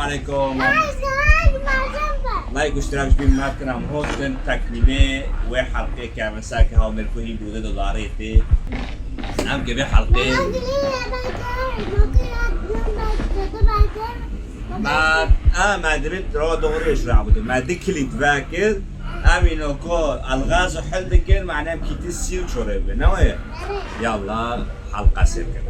عليكم. لايك واشتراك بالقناة كنام هوستن تكملة وحلقة كامل ساكة هاو ملكوهي بودة دولاريتي نعم كبير حلقة ما دريت رو دغريش رو عبودة ما دكلي تفاكر امينو كو الغاز وحل دكر معناه كيتي السيو شوريبه نوية يلا حلقة سيركة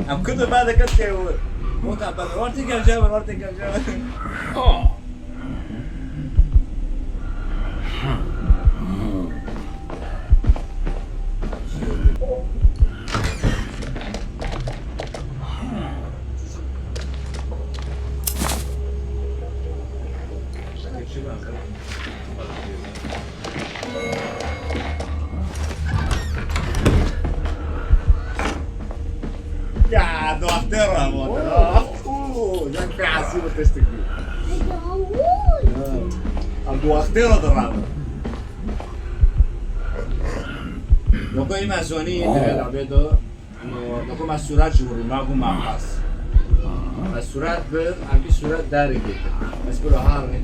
I'm good about the cut here. What about the vertical jump? Vertical jump. Oh. يا دكتورة اوه جاك في عصير تشتكي الدكتورة درامة لو كان ما زوني لعبة انه لو ما السرعة جوري ما هو مع قاس السرعة بر عم في سرعة داري جدا بس بقول هارني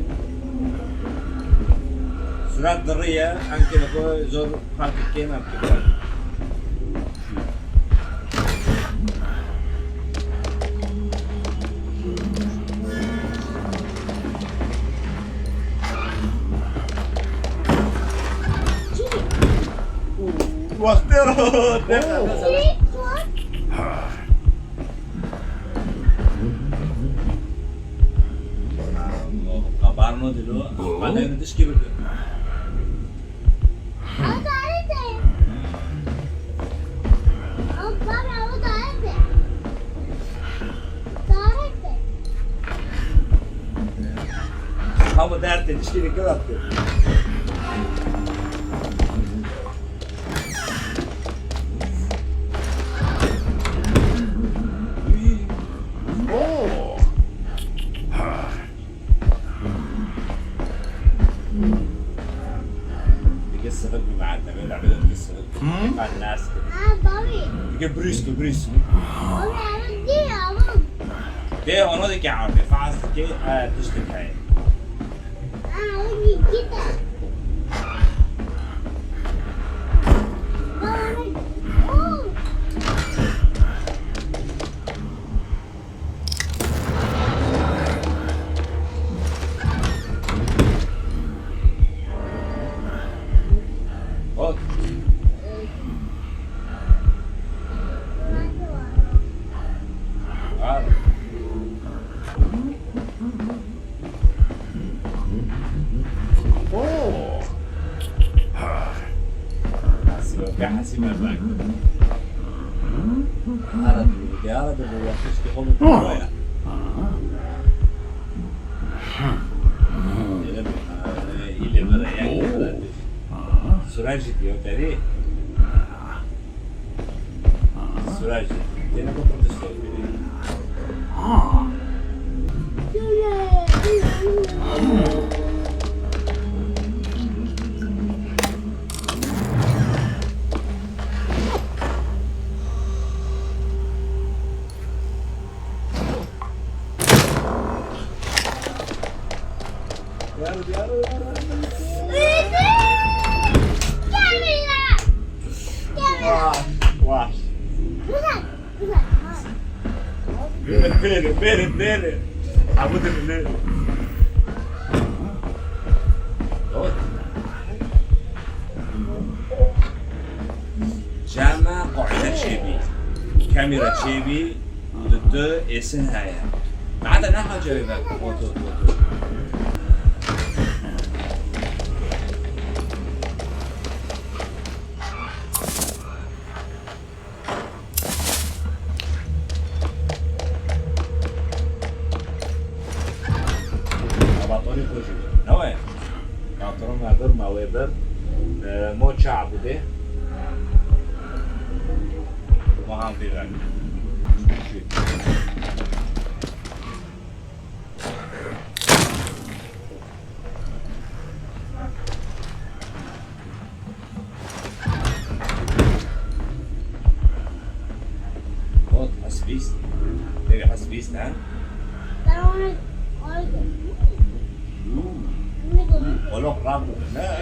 سرعة ضرية أنك لو زور خالك كيما بكبر واخترت قبرنا دلوقتي بعدين تشكي بك هو دارت تشكي كده الناس كده بريسكو دي هو دي كعادة فعص كي تشتك هاي كده حاسي ما باك عرض ويحكي خلط شوية اللي مريان سراجي ديو تاريخ سراجي أنا كنت تشتغل بيرد عبودة بالليل جامع قاعدة شيبي كاميرا شيبي ضد اسمها يعني ما عدا نحو جايبك اوتو باطوني خوشي نوع باطون مادر موابر موچ عبودة وهم في غير حسبيست تبي حسبيست ها؟ ولو قرابة لا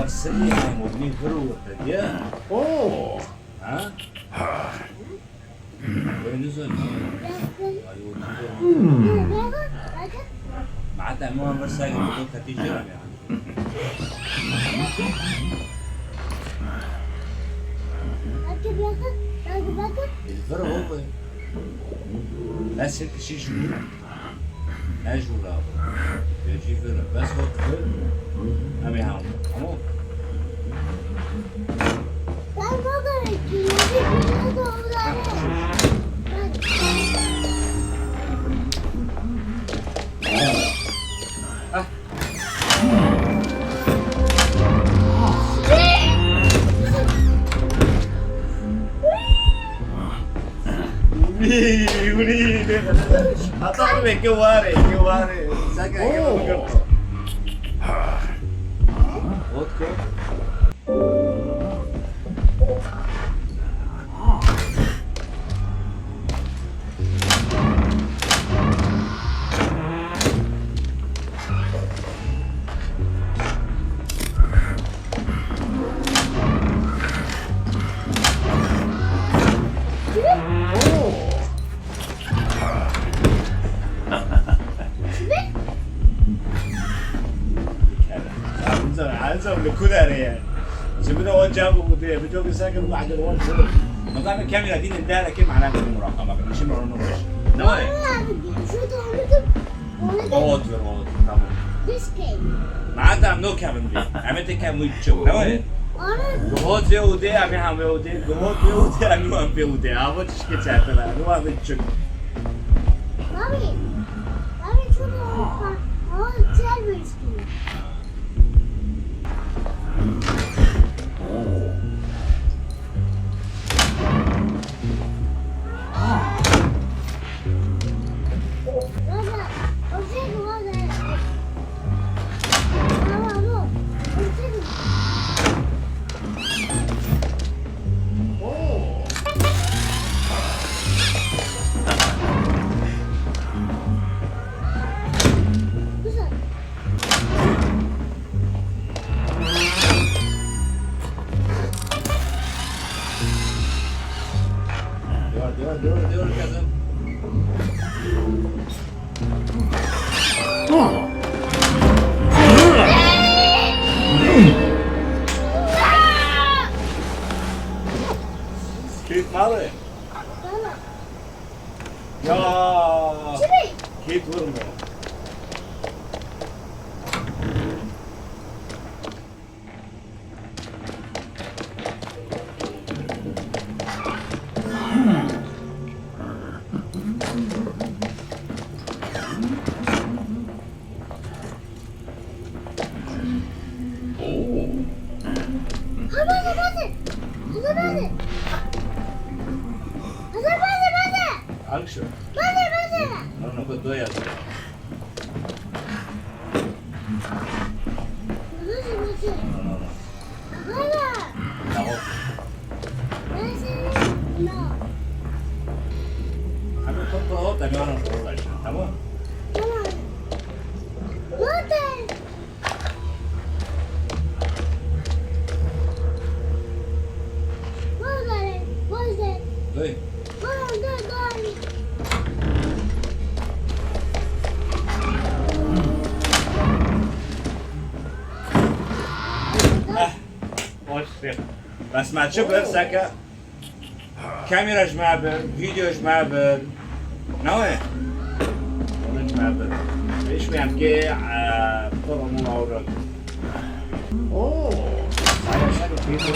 سريع مبني ثروة يا اوه ها وين نزل معناتها مو مرسايل بدون كتيجة يعني الفرق هو لا سلك شيء شو لا جولا يجي فرق بس هو فرق أبي هاو أمو أطلع كواري ساكن كده لكولاري سيبنا وان جابوا مدير بجوك ساكن واحد الوان سر مقام الكاميرا دي نداها كيف معناها المراقبه مش مرونه وش نوي اوت تمام معناتها نو كامن دي عملت كام ويتشو نوي جهود في ودي ابي هم ودي جهود في ودي ابي هم في ودي ابو تشكي تعتلا نو ابي تشك مامي شو هو تشالبس دور كذا كيف مالك؟ يا كيف ورمه نقطه 2 yazıyor. Tamam. Hemen topla o da bir anı uğraşın, tamam? Duy. بس ما تشوف سكة كاميرا جمابر فيديو جمابر نوع والله جمابر ايش ميام كي طول مو اورك اوه صحيح شكل في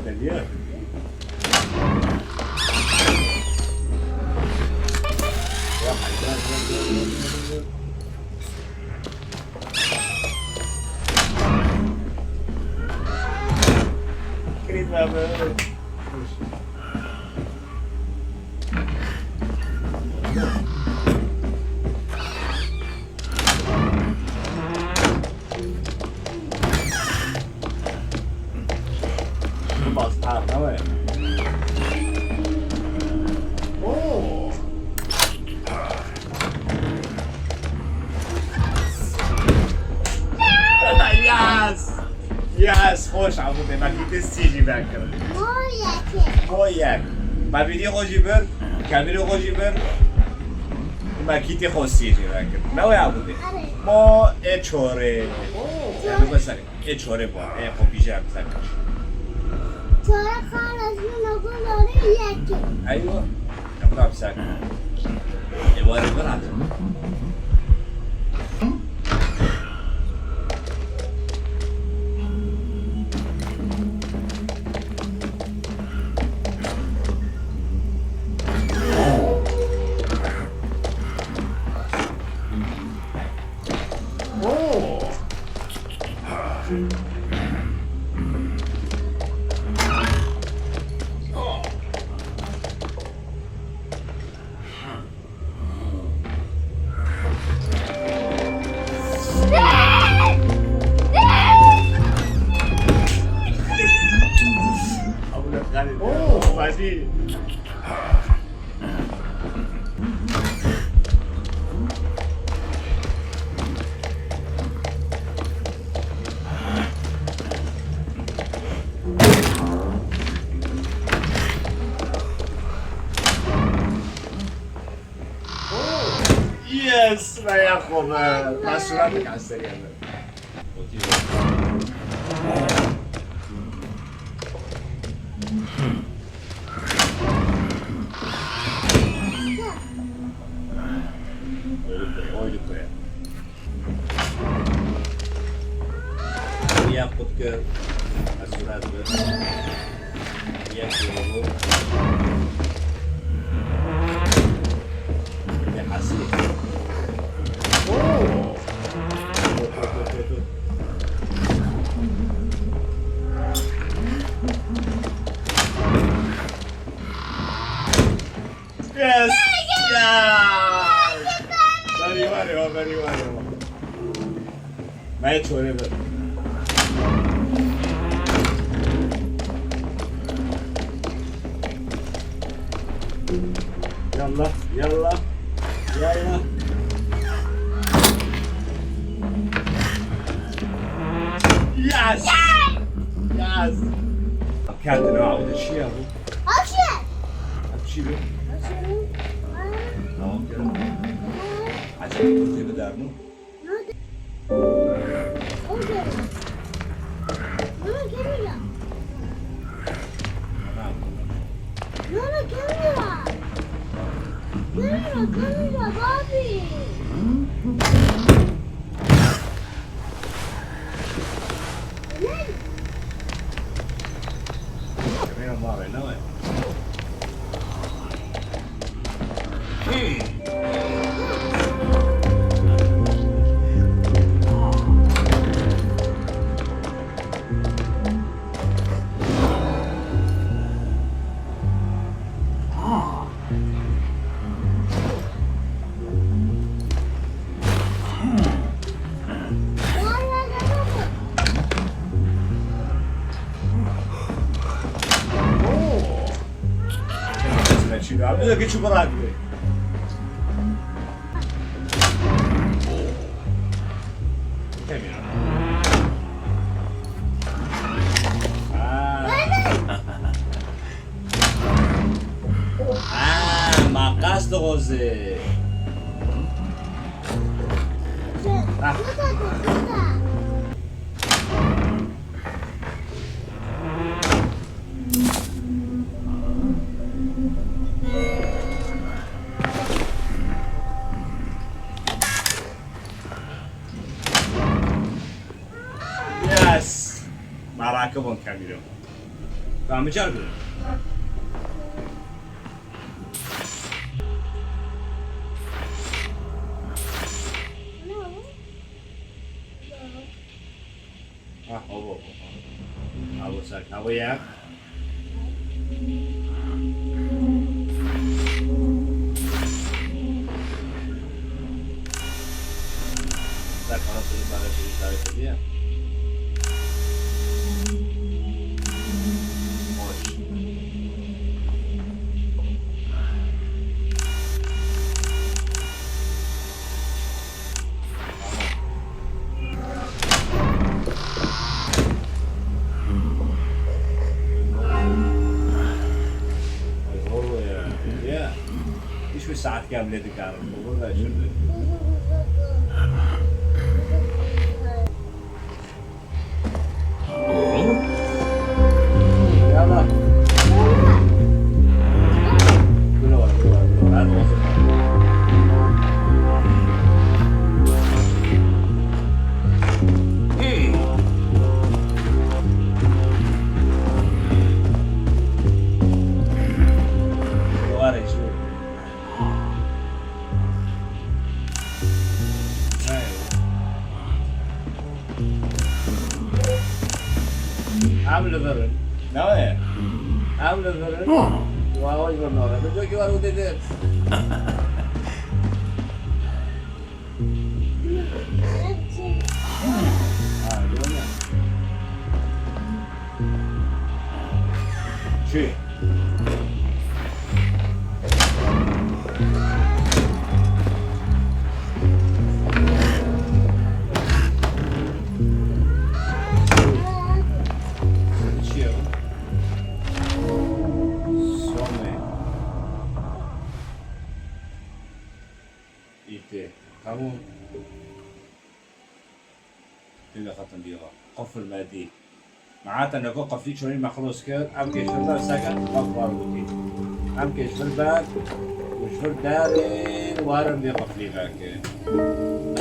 التليها كريم بابا ياس خوش عبودة ما كنت تسيجي باكر خوياك ما فيديو خوشي بر كاميرا خوشي بر ما كنت خوش تسيجي باكر نوي عبودة ما اچوره يعني بسري اچوره با اي خو بيجي هم سكش چوره خالص من نقول داره یکی ايوه نقوم سكش يواري برات مفاتيح يس ما يا خبر مسراتك على السريع ياخد كالسرعة ياكل يحسيك اوه Yes! Yes! Very well. मैं छोड़े बस يلا يس كاتنا عود الشيء هو أبشر تمام كده عشان كنت بدارنو كاميرا بابي نوه عبودة قد شو براك بي ما قصد غوزي يس ما راكبون كاميرون فاهم جرب أبو ساك أبو يا ساك أنا تقول بعد شيء تاري تبيه ساعات كاملة تكارم والله شنو يلا هذا وصل عامل ضرر نواه عامل ضرر واو يبغى نواه بدو كي وارو دير جونا شي تمام تلقى خطن ديها قفل مادي معناتها انك قفليك شوي مخلوص كده ام كيش بالبال سكن قفل بوتي ام كيش بالبال وش بالدارين وارم دي قفلي هاك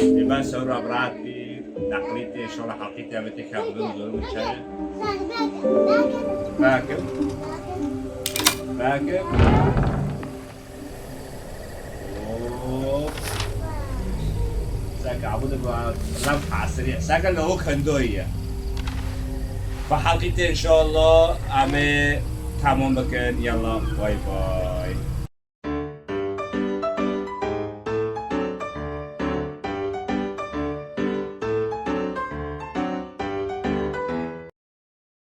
يبان سورة براتي نقريتي شو حقيتي ابتي خابدون دول من شاي باكر باكر ساكا عبودة رمح على السريع ساكا اللي هو كندوية فحلقتين ان شاء الله عمي تمام بكن يلا باي باي